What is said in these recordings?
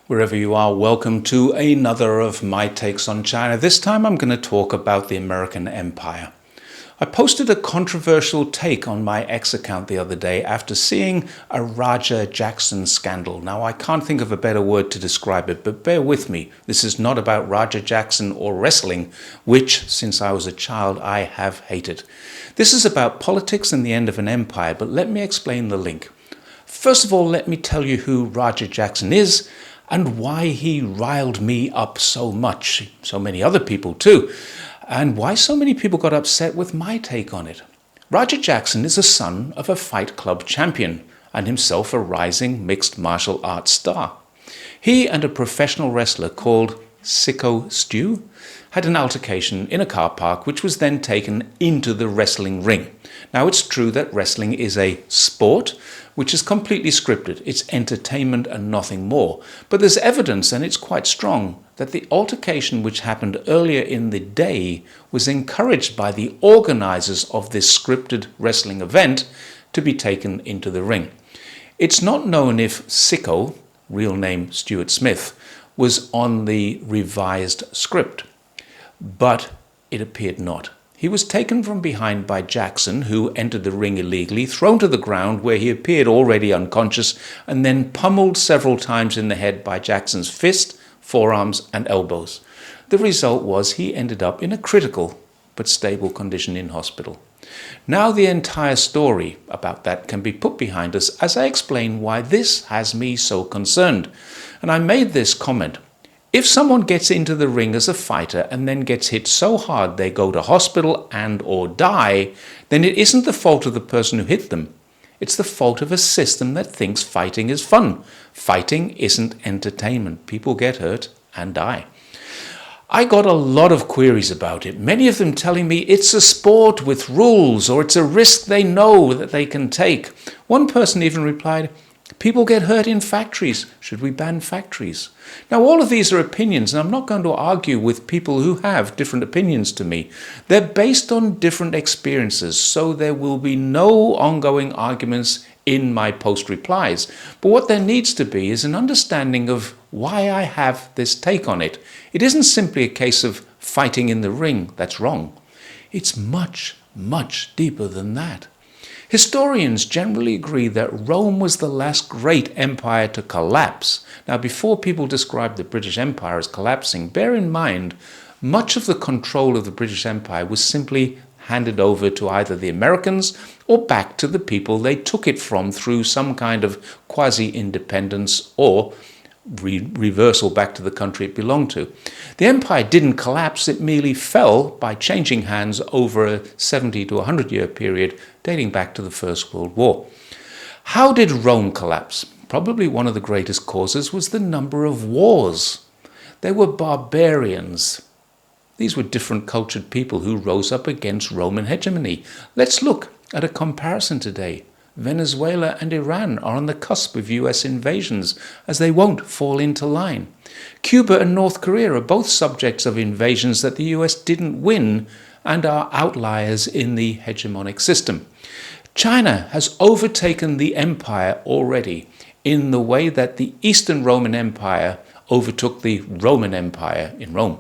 Wherever you are, welcome to another of my takes on China. This time I'm going to talk about the American Empire. I posted a controversial take on my X account the other day after seeing a Raja Jackson scandal. Now, I can't think of a better word to describe it, but bear with me. This is not about Raja Jackson or wrestling, which, since I was a child, I have hated. This is about politics and the end of an empire, but let me explain the link. First of all, let me tell you who Raja Jackson is and why he riled me up so much, so many other people too, and why so many people got upset with my take on it. Raja Jackson is a son of a Fight Club champion and himself a rising mixed martial arts star. He and a professional wrestler called Sicko Stu had an altercation in a car park, which was then taken into the wrestling ring. Now, it's true that wrestling is a sport which is completely scripted. It's entertainment and nothing more. But there's evidence, and it's quite strong, that the altercation which happened earlier in the day was encouraged by the organizers of this scripted wrestling event to be taken into the ring. It's not known if Sicko, real name Stuart Smith, was on the revised script, but it appeared not. He was taken from behind by Jackson, who entered the ring illegally, thrown to the ground where he appeared already unconscious, and then pummeled several times in the head by Jackson's fist, forearms, and elbows. The result was he ended up in a critical but stable condition in hospital. Now the entire story about that can be put behind us as I explain why this has me so concerned. And I made this comment. If someone gets into the ring as a fighter and then gets hit so hard they go to hospital and or die, then it isn't the fault of the person who hit them. It's the fault of a system that thinks fighting is fun. Fighting isn't entertainment. People get hurt and die. I got a lot of queries about it, many of them telling me it's a sport with rules or it's a risk they know that they can take. One person even replied, "People get hurt in factories. Should we ban factories?" Now, all of these are opinions, and I'm not going to argue with people who have different opinions to me. They're based on different experiences, so there will be no ongoing arguments in my post replies. But what there needs to be is an understanding of why I have this take on it. It isn't simply a case of fighting in the ring that's wrong. It's much, much deeper than that. Historians generally agree that Rome was the last great empire to collapse. Now, before people describe the British Empire as collapsing, bear in mind, much of the control of the British Empire was simply handed over to either the Americans or back to the people they took it from through some kind of quasi-independence or reversal back to the country it belonged to. The empire didn't collapse, it merely fell by changing hands over a 70 to 100 year period dating back to the First World War. How did Rome collapse? Probably one of the greatest causes was the number of wars. They were barbarians. These were different cultured people who rose up against Roman hegemony. Let's look at a comparison today. Venezuela and Iran are on the cusp of US invasions, as they won't fall into line. Cuba and North Korea are both subjects of invasions that the US didn't win and are outliers in the hegemonic system. China has overtaken the empire already in the way that the Eastern Roman Empire overtook the Roman Empire in Rome.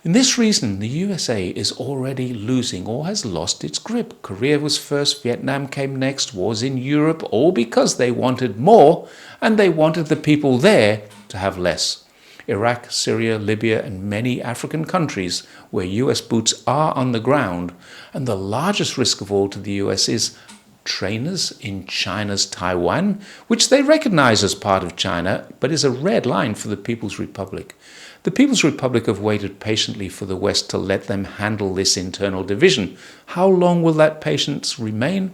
In this reason, the USA is already losing or has lost its grip. Korea was first, Vietnam came next, wars in Europe, all because they wanted more and they wanted the people there to have less. Iraq, Syria, Libya, and many African countries where US boots are on the ground. And the largest risk of all to the US is trainers in China's Taiwan, which they recognize as part of China, but is a red line for the People's Republic. The People's Republic have waited patiently for the West to let them handle this internal division. How long will that patience remain?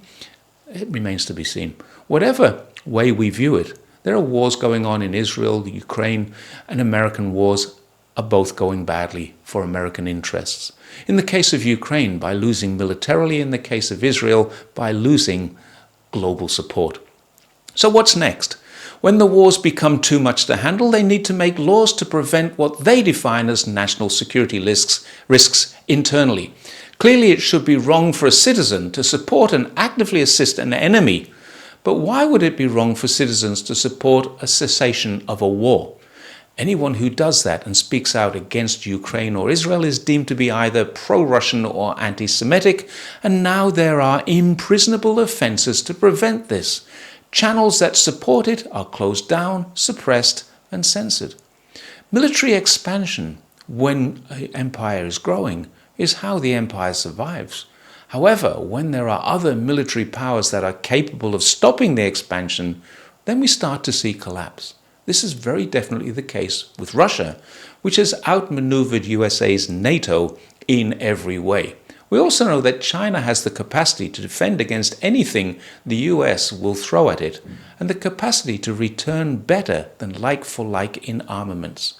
It remains to be seen. Whatever way we view it, there are wars going on in Israel, Ukraine, and American wars are both going badly for American interests. In the case of Ukraine, by losing militarily; in the case of Israel, by losing global support. So what's next? When the wars become too much to handle, they need to make laws to prevent what they define as national security risks internally. Clearly, it should be wrong for a citizen to support and actively assist an enemy. But why would it be wrong for citizens to support a cessation of a war? Anyone who does that and speaks out against Ukraine or Israel is deemed to be either pro-Russian or anti-Semitic, and now there are imprisonable offences to prevent this. Channels that support it are closed down, suppressed, and censored. Military expansion, when an empire is growing, is how the empire survives. However, when there are other military powers that are capable of stopping the expansion, then we start to see collapse. This is very definitely the case with Russia, which has outmaneuvered USA's NATO in every way. We also know that China has the capacity to defend against anything the US will throw at it, and the capacity to return better than like for like in armaments.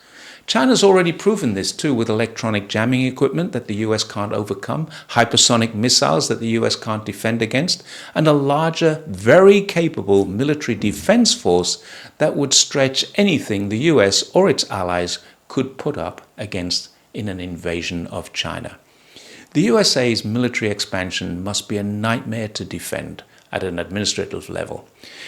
China's already proven this too with electronic jamming equipment that the US can't overcome, hypersonic missiles that the US can't defend against, and a larger, very capable military defense force that would stretch anything the US or its allies could put up against in an invasion of China. The USA's military expansion must be a nightmare to defend at an administrative level.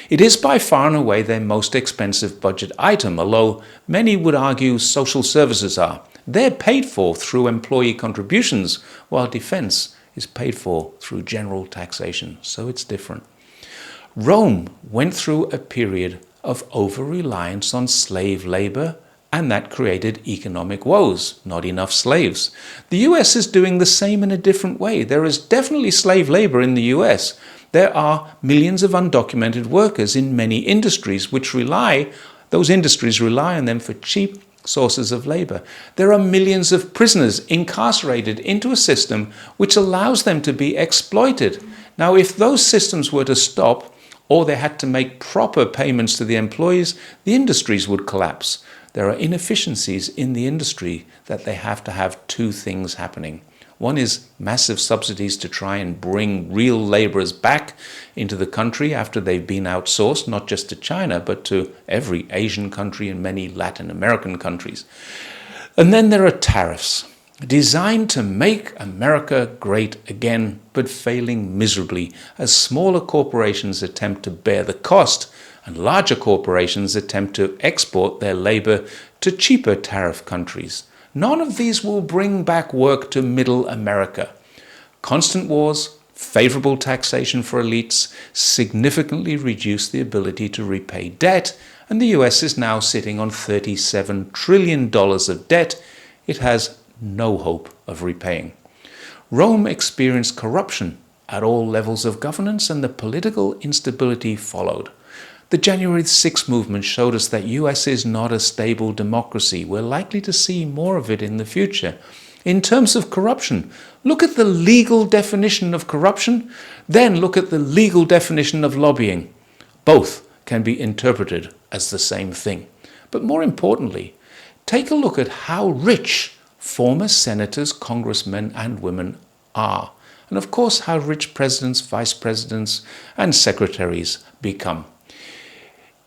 It is by far and away their most expensive budget item, although many would argue social services are. They're paid for through employee contributions, while defense is paid for through general taxation, so it's different. Rome went through a period of over-reliance on slave labor, and that created economic woes, not enough slaves. The US is doing the same in a different way. There is definitely slave labor in the US. There are millions of undocumented workers in many industries those industries rely on them for cheap sources of labor. There are millions of prisoners incarcerated into a system which allows them to be exploited. Now, if those systems were to stop, or they had to make proper payments to the employees, the industries would collapse. There are inefficiencies in the industry that they have to have two things happening. One is massive subsidies to try and bring real laborers back into the country after they've been outsourced, not just to China, but to every Asian country and many Latin American countries. And then there are tariffs, designed to make America great again, but failing miserably as smaller corporations attempt to bear the cost and larger corporations attempt to export their labor to cheaper tariff countries. None of these will bring back work to middle America. Constant wars, favorable taxation for elites, significantly reduce the ability to repay debt, and the US is now sitting on $37 trillion of debt it has no hope of repaying. Rome experienced corruption at all levels of governance, and the political instability followed. The January 6th movement showed us that US is not a stable democracy. We're likely to see more of it in the future. In terms of corruption, look at the legal definition of corruption, then look at the legal definition of lobbying. Both can be interpreted as the same thing. But more importantly, take a look at how rich former senators, congressmen, and women are. And of course, how rich presidents, vice presidents, and secretaries become.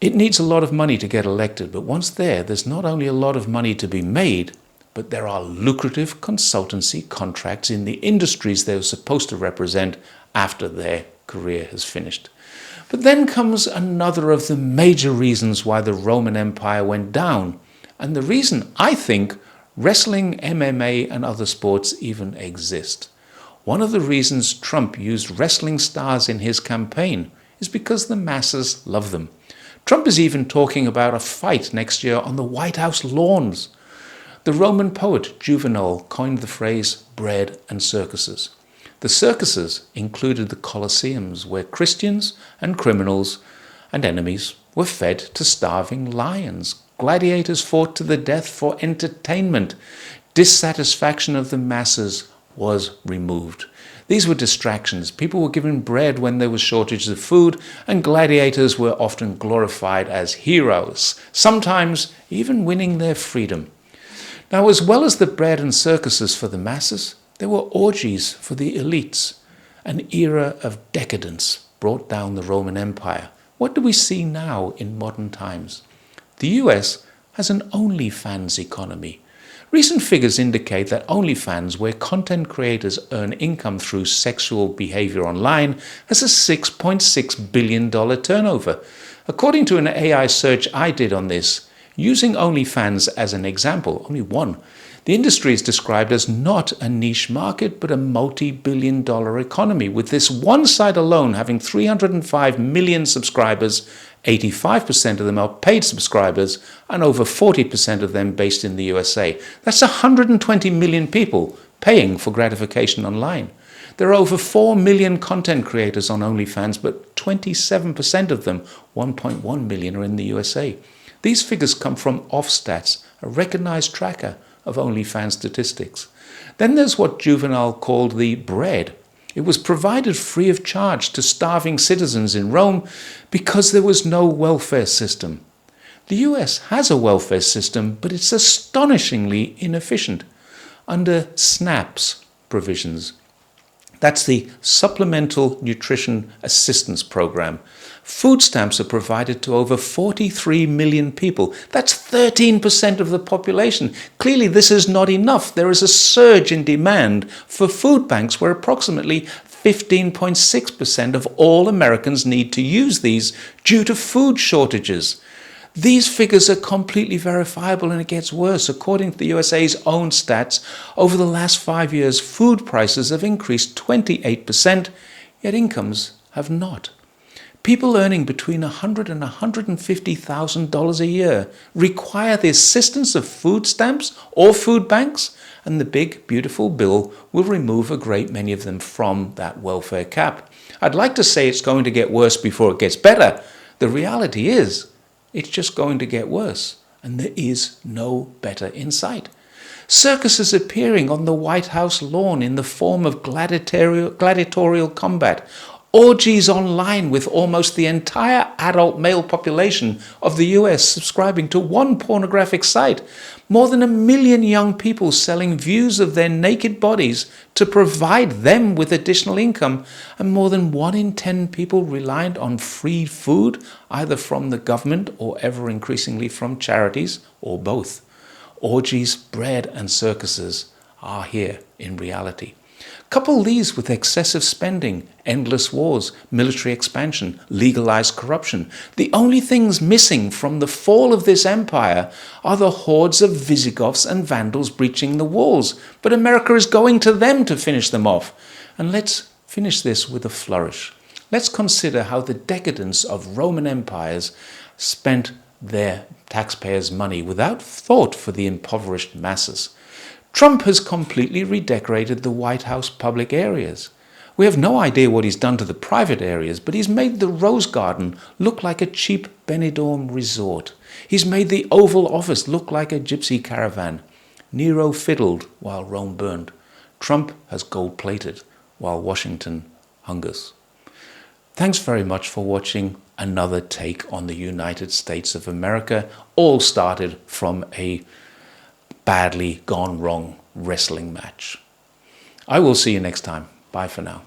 It needs a lot of money to get elected, but once there's not only a lot of money to be made, but there are lucrative consultancy contracts in the industries they're supposed to represent after their career has finished. But then comes another of the major reasons why the Roman Empire went down, and the reason I think wrestling, MMA, and other sports even exist. One of the reasons Trump used wrestling stars in his campaign is because the masses love them. Trump is even talking about a fight next year on the White House lawns. The Roman poet Juvenal coined the phrase bread and circuses. The circuses included the colosseums where Christians and criminals and enemies were fed to starving lions. Gladiators fought to the death for entertainment. Dissatisfaction of the masses was removed. These were distractions. People were given bread when there was shortages of food, and gladiators were often glorified as heroes, sometimes even winning their freedom. Now, as well as the bread and circuses for the masses, there were orgies for the elites. An era of decadence brought down the Roman Empire. What do we see now in modern times? The US has an OnlyFans economy. Recent figures indicate that OnlyFans, where content creators earn income through sexual behavior online, has a $6.6 billion turnover. According to an AI search I did on this, Using OnlyFans as an example, only one, the industry is described as not a niche market, but a multi-billion-dollar economy, with this one site alone having 305 million subscribers, 85% of them are paid subscribers, and over 40% of them based in the USA. That's 120 million people paying for gratification online. There are over 4 million content creators on OnlyFans, but 27% of them, 1.1 million, are in the USA. These figures come from Offstats, a recognized tracker of OnlyFans statistics. Then there's what Juvenal called the bread. It was provided free of charge to starving citizens in Rome because there was no welfare system. The US has a welfare system, but it's astonishingly inefficient. Under SNAP's provisions, that's the Supplemental Nutrition Assistance Program, food stamps are provided to over 43 million people. That's 13% of the population. Clearly, this is not enough. There is a surge in demand for food banks where approximately 15.6% of all Americans need to use these due to food shortages. These figures are completely verifiable, and it gets worse. According to the USA's own stats, over the last 5 years, food prices have increased 28%, yet incomes have not. People earning between $100,000 and $150,000 a year require the assistance of food stamps or food banks, and the big, beautiful bill will remove a great many of them from that welfare cap. I'd like to say it's going to get worse before it gets better. The reality is, it's just going to get worse, and there is no better in sight. Circuses appearing on the White House lawn in the form of gladiatorial combat. Orgies online with almost the entire adult male population of the US subscribing to one pornographic site. More than 1 million young people selling views of their naked bodies to provide them with additional income. And more than 1 in 10 people reliant on free food, either from the government or ever increasingly from charities, or both. Orgies, bread, and circuses are here in reality. Couple these with excessive spending, endless wars, military expansion, legalized corruption. The only things missing from the fall of this empire are the hordes of Visigoths and Vandals breaching the walls. But America is going to them to finish them off. And let's finish this with a flourish. Let's consider how the decadence of Roman empires spent their taxpayers' money without thought for the impoverished masses. Trump has completely redecorated the White House public areas. We have no idea what he's done to the private areas, but he's made the Rose Garden look like a cheap Benidorm resort. He's made the Oval Office look like a gypsy caravan. Nero fiddled while Rome burned. Trump has gold-plated while Washington hungers. Thanks very much for watching another take on the United States of America. All started from a badly gone wrong wrestling match. I will see you next time. Bye for now.